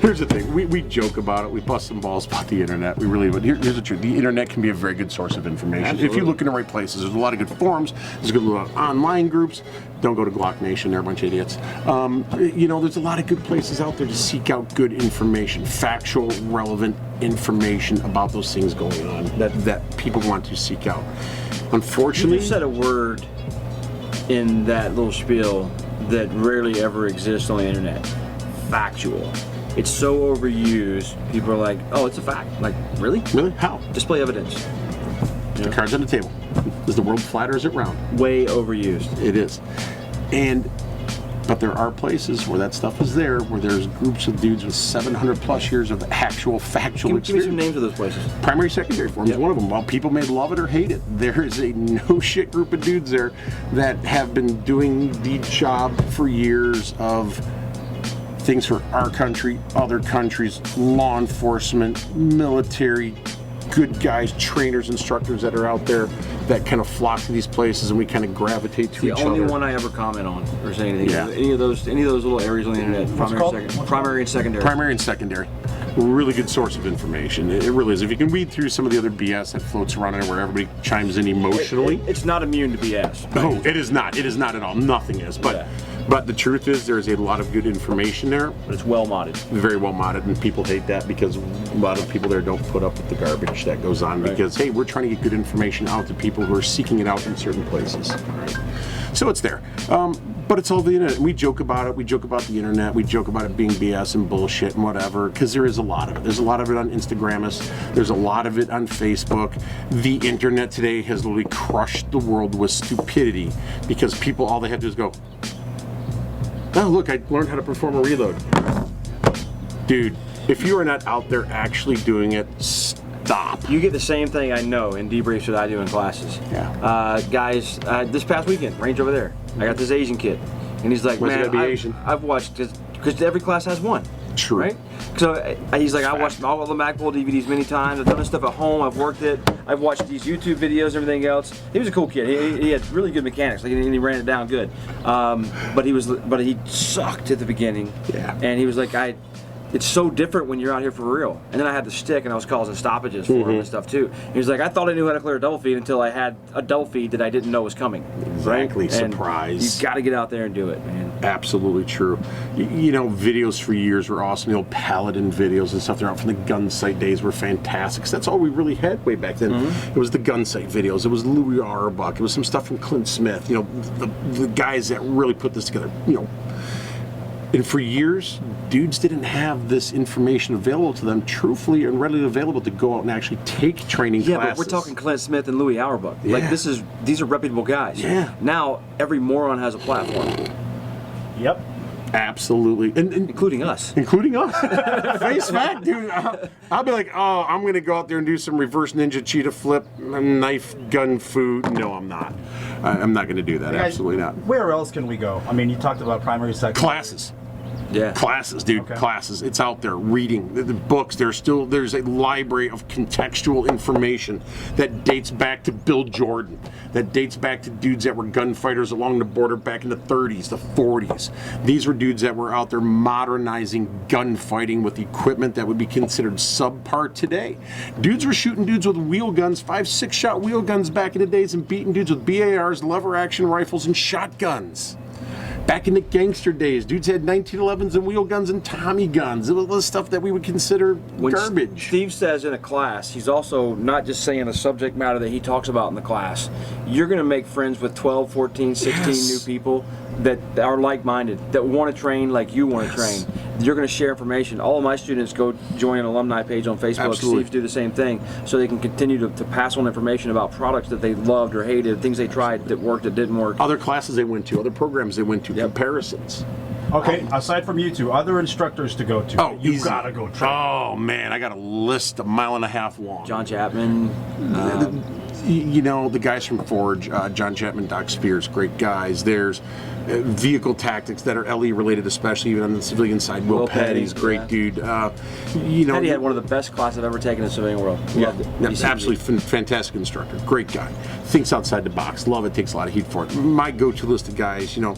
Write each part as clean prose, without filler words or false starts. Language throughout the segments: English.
Here's the thing. We joke about it. We bust some balls about the internet. We really, but here's the truth. The internet can be a very good source of information. Absolutely. If you look in the right places. There's a lot of good forums. There's a good lot of online groups. Don't go to Glock Nation. They're a bunch of idiots. You know, there's a lot of good places out there to seek out good information, factual, relevant information about those things going on that people want to seek out. Unfortunately, you said a word in that little spiel that rarely ever exists on the internet. Factual. It's so overused. People are like, "Oh, it's a fact." Like, really? Really? How? Display evidence. The cards on the table. Is the world flat or is it round? Way overused. It is. But there are places where that stuff is there, where there's groups of dudes with 700 plus years of actual factual experience. Give me some names of those places. Primary, secondary forms is one of them. While people may love it or hate it, there is a no shit group of dudes there that have been doing the job for years of things for our country, other countries, law enforcement, military, good guys, trainers, instructors that are out there that kind of flock to these places, and we kind of gravitate to each other. The only one I ever comment on or say anything. Yeah. Any of those little areas on the internet. Primary and secondary. Primary and secondary. Really good source of information. It really is. If you can weed through some of the other BS that floats around there where everybody chimes in emotionally. It's not immune to BS. No, it is not. It is not at all. Nothing is. But the truth is, there is a lot of good information there. But it's well modded. Very well modded, and people hate that because a lot of people there don't put up with the garbage that goes on. Right. Because, hey, we're trying to get good information out to people who are seeking it out in certain places. All right. So it's there. But it's all the internet. We joke about it. We joke about the internet. We joke about it being BS and bullshit and whatever, because there is a lot of it. There's a lot of it on Instagramus. There's a lot of it on Facebook. The internet today has literally crushed the world with stupidity because people, all they have to do is go, "Oh, look, I learned how to perform a reload." Dude, if you are not out there actually doing it, stop. You get the same thing I know in debriefs that I do in classes. Yeah. Guys, this past weekend, range over there, I got this Asian kid, and he's like, Why's it "Man, gotta be Asian?" I've watched this because every class has one." True. Right? So he's like, "I watched all the MacBook DVDs many times. I've done this stuff at home. I've worked it. I've watched these YouTube videos, everything else." He was a cool kid. He had really good mechanics. Like, and he ran it down good. But he sucked at the beginning. Yeah. And he was like, it's so different when you're out here for real. And then I had the stick, and I was causing stoppages for him and stuff too. He was like, "I thought I knew how to clear a double feed until I had a double feed that I didn't know was coming." Exactly. And surprise. You've got to get out there and do it, man. Absolutely true. You know, videos for years were awesome. The old Paladin videos and stuff, they're out from the gun site days, were fantastic. 'Cause that's all we really had way back then. It was the gun site videos. It was Louis Auerbach. It was some stuff from Clint Smith. You know, the guys that really put this together. You know, and for years, dudes didn't have this information available to them, truthfully and readily available to go out and actually take training classes. Yeah, but we're talking Clint Smith and Louis Auerbach. Yeah. Like, these are reputable guys. Yeah. Now every moron has a platform, Yep. Absolutely. And including us. Including us. Face fact, dude. I'll be like, "Oh, I'm going to go out there and do some reverse ninja cheetah flip, knife, gun, food." No, I'm not. I'm not going to do that. Guys, Absolutely not. Where else can we go? I mean, you talked about primary, secondary. Classes. Yeah. Classes, dude. Okay. Classes. It's out there. Reading the books. There's a library of contextual information that dates back to Bill Jordan, that dates back to dudes that were gunfighters along the border back in the 30s, the 40s. These were dudes that were out there modernizing gunfighting with equipment that would be considered subpar today. Dudes were shooting dudes with wheel guns, 5-6 shot wheel guns back in the days, and beating dudes with BARs, lever action rifles, and shotguns. Back in the gangster days, dudes had 1911s and wheel guns and Tommy guns. It was stuff that we would consider When garbage. Steve says in a class, he's also not just saying a subject matter that he talks about in the class. You're going to make friends with 12, 14, 16 new people that are like-minded, that want to train like you want to train. You're going to share information. All of my students go join an alumni page on Facebook. Absolutely. Steve's do the same thing, so they can continue to pass on information about products that they loved or hated, things they tried that worked, that didn't work. Other classes they went to, other programs they went to, comparisons. Okay, aside from you two, other instructors to go to. Oh, you easy. gotta go train. Oh man, I got a list a mile and a half long. John Chapman. you know, the guys from Forge, John Chapman, Doc Spears, great guys. There's vehicle tactics that are LE related, especially even on the civilian side. Will Petty's great dude. You know, Petty had one of the best classes I've ever taken in the civilian world. Loved it. Yeah, He's absolutely fantastic instructor. Great guy. Thinks outside the box. Love it. Takes a lot of heat for it. My go-to list of guys, you know,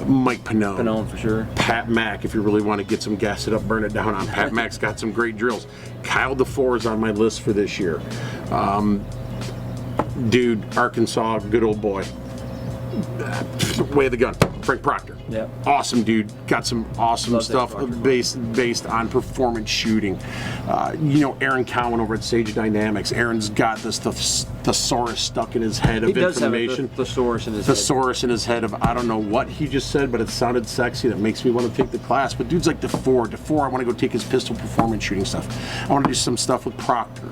Mike Pannone. Pannone for sure. Pat Mack, if you really want to get some gas it up, burn it down on. Pat Mack's got some great drills. Kyle DeFore is on my list for this year. Dude, Arkansas, good old boy. Way of the gun. Frank Proctor. Yeah. Awesome dude. Got some awesome Love stuff based on performance shooting. You know, Aaron Cowan over at Sage Dynamics. Aaron's got this thesaurus stuck in his head of He does information. have a thesaurus in his head. Thesaurus in his head of I don't know what he just said, but it sounded sexy. That makes me want to take the class. But dude's like DeFore. I want to go take his pistol performance shooting stuff. I want to do some stuff with Proctor.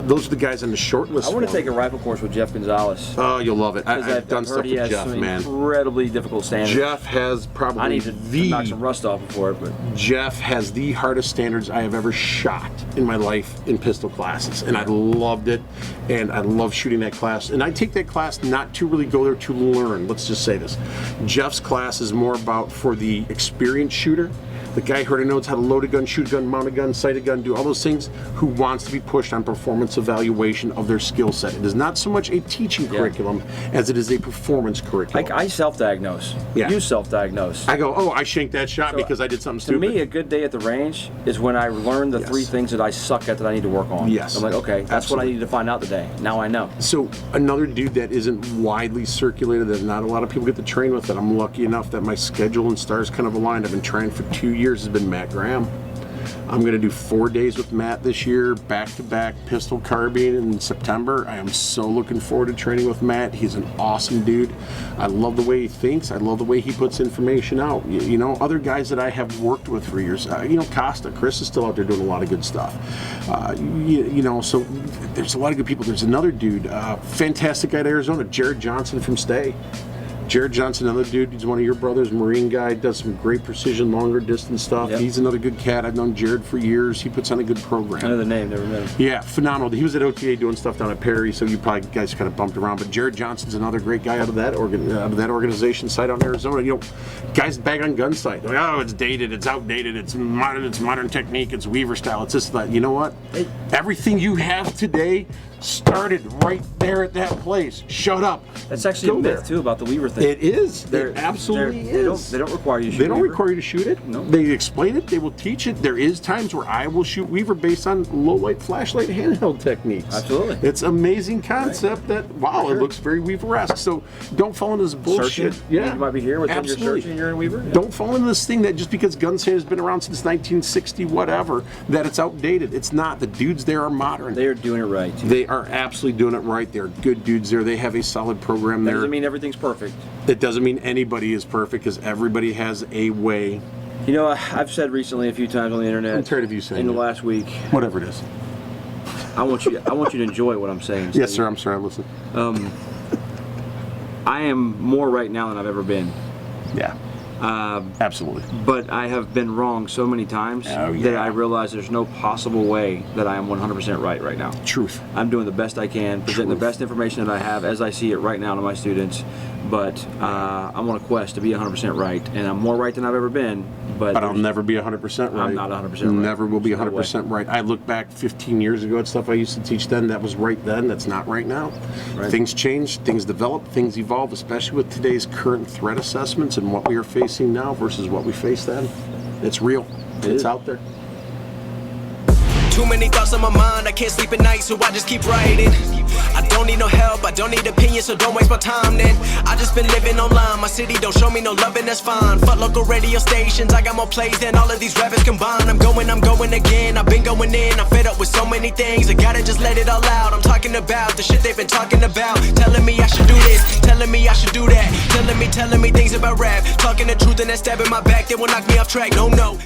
Those are the guys on the short list. I want to take a rifle course with Jeff Gonzalez. Oh, you'll love it. I've done stuff with Jeff, some man. Incredibly difficult standards. Jeff has probably I need to knock some rust off before it, but Jeff has the hardest standards I have ever shot in my life in pistol classes, and I loved it, and I love shooting that class. And I take that class not to really go there to learn. Let's just say this: Jeff's class is more about for the experienced shooter. The guy who already knows how to load a gun, shoot a gun, mount a gun, sight a gun, do all those things, who wants to be pushed on performance evaluation of their skill set. It is not so much a teaching curriculum as it is a performance curriculum. I self-diagnose. Yeah. You self-diagnose. I go, oh, I shanked that shot because I did something To stupid. me, a good day at the range is when I learn the three things that I suck at that I need to work on. Yes. I'm like, okay, that's what I need to find out today. Now I know. So another dude that isn't widely circulated, that not a lot of people get to train with, that I'm lucky enough that my schedule and stars kind of aligned. I've been trying for 2 years, has been Matt Graham. I'm going to do 4 days with Matt this year, back-to-back pistol carbine in September. I am so looking forward to training with Matt. He's an awesome dude. I love the way he thinks. I love the way he puts information out. You know, other guys that I have worked with for years, you know, Chris is still out there doing a lot of good stuff. You know, so there's a lot of good people. There's another dude, fantastic guy at Arizona, Jared Johnson from Stay. Jared Johnson, another dude, he's one of your brothers, Marine guy, does some great precision, longer distance stuff. Yep. He's another good cat. I've known Jared for years. He puts on a good program. I know the name, never met him. Yeah, phenomenal. He was at OTA doing stuff down at Perry, so you probably guys kind of bumped around. But Jared Johnson's another great guy out of that organization site out in Arizona. You know, guys bag on gun sight. Like, oh, it's dated, it's outdated, it's modern technique, it's Weaver style, it's this, that. You know what? Everything you have today started right there at that place. Shut up. That's actually a myth too about the Weaver thing. It is. It absolutely is. They don't require you to shoot They don't Weaver. require you to shoot it. No. They explain it. They will teach it. There is times where I will shoot Weaver based on low light flashlight handheld techniques. Absolutely. It's amazing concept that, wow, Sure. it looks very Weaver-esque. So don't fall into this bullshit. Searching. You might be here with them, you're absolutely. searching, you're in Weaver. Yeah. Don't fall into this thing that just because gun sale has been around since 1960 whatever, that it's outdated. It's not. The dudes there are modern. They are doing it right. They are absolutely doing it right. They're good dudes there. They have a solid program That there. doesn't mean everything's perfect. It doesn't mean anybody is perfect, because everybody has a way. You know, I've said recently a few times on the internet. I'm tired of you saying in the it. last week. Whatever it is. I want you to enjoy what I'm saying. Yes, Steve. sir. I'm sorry. Listen. I am more right now than I've ever been. Yeah. Absolutely. But I have been wrong so many times that I realize there's no possible way that I am 100% right now. Truth. I'm doing the best I can, presenting the best information that I have as I see it right now to my students. But I'm on a quest to be 100% right, and I'm more right than I've ever been. But I'll never be 100% right. I'm not 100% right. Never will be There's no 100% right. I look back 15 years ago at stuff I used to teach then. That was right then. That's not right now. Right. Things change. Things develop. Things evolve, especially with today's current threat assessments and what we are facing now versus what we faced then. It's real. It's out there. Too many thoughts on my mind, I can't sleep at night, so I just keep writing. I don't need no help, I don't need opinions, so don't waste my time then. I just been living online, my city don't show me no love and that's fine. Fuck local radio stations, I got more plays than all of these rappers combined. I'm going again, I've been going in, I'm fed up with so many things. I gotta just let it all out, I'm talking about the shit they've been talking about. Telling me I should do this, telling me I should do that. Telling me things about rap. Talking the truth and that stab in my back, they will knock me off track, no.